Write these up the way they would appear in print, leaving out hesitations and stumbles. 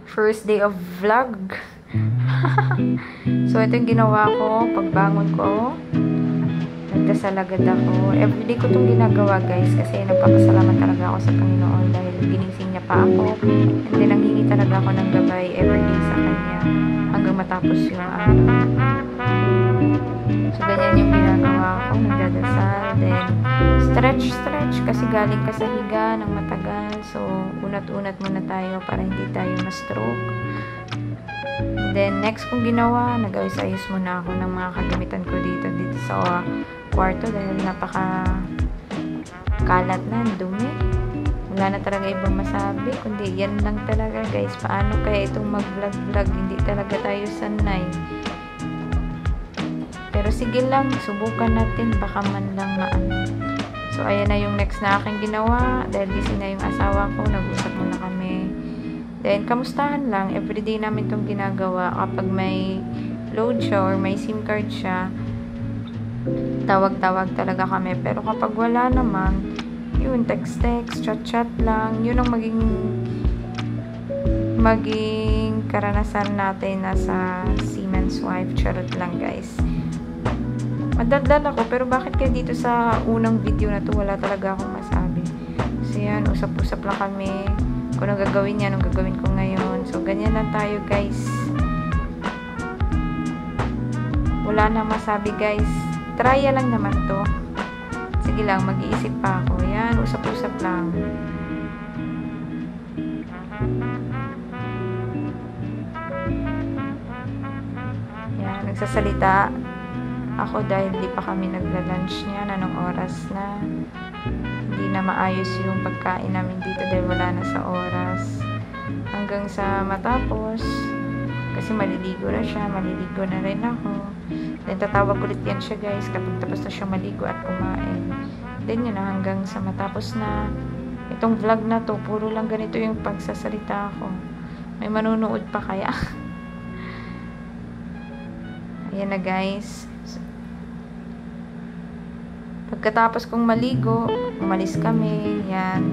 First day of vlog. So, ito yung ginawa ko. Pagbangon ko, nagdasal agad ako. Everyday ko itong ginagawa, guys. Kasi nagpapasalamat talaga ako sa Panginoon dahil ginising niya pa ako. And then, nanghingi talaga ako ng gabay everyday sa Kanya hanggang matapos yung araw. So, ganyan yung ginagawa ko. Nagdadasal. Then, stretch kasi galing ka sa higa ng matagal. So, unat-unat muna tayo para hindi tayo ma-stroke. Then, next kong ginawa, nag-ayos-ayos muna ako ng mga kagamitan ko dito sa kwarto dahil napaka kalat na, dumi. Wala na talaga ibang masabi, kundi yan lang talaga, guys. Paano kaya itong mag-vlog-vlog? Hindi talaga tayo sanay. Pero sige lang, subukan natin, baka man lang maano. So, ayan na yung next na aking ginawa. Dahil gising na yung asawa ko, nag-usap muna kami. Then, kamustahan lang. Everyday namin itong ginagawa. Kapag may load siya or may SIM card siya, tawag-tawag talaga kami. Pero kapag wala naman, yun, text-text, chat-chat lang. Yun ang maging karanasan natin na sa Siemens wife. Charot lang, guys. Madaldal ako, pero bakit kaya dito sa unang video na to wala talaga akong masabi? So yan, usap-usap lang kami kung anong gagawin niya, anong gagawin ko ngayon. So ganyan lang tayo, guys. Wala na masabi, guys. Trya lang naman to. Sige lang, mag-iisip pa ako. Yan, usap-usap lang. Yan, nagsasalita ako dahil di pa kami nagla-lunch niyan. Anong oras na? Hindi na maayos yung pagkain namin dito dahil wala na sa oras. Hanggang sa matapos, kasi maliligo na siya, maliligo na rin ako. Then tatawag ulit yan siya, guys, kapag tapos na siya maligo at kumain. Then yun na, hanggang sa matapos na itong vlog na to, puro lang ganito yung pagsasalita ko. May manunood pa kaya? Ayan na, guys. Pagkatapos kong maligo, umalis kami. Yan.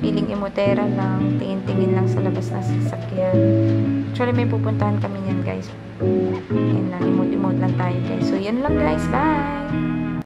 Feeling imotera lang. Tingin-tingin lang sa labas na sasakyan. Actually, may pupuntahan kami yan, guys. Yan lang. Emote-emote lang tayo, guys. So, yan lang, guys. Bye!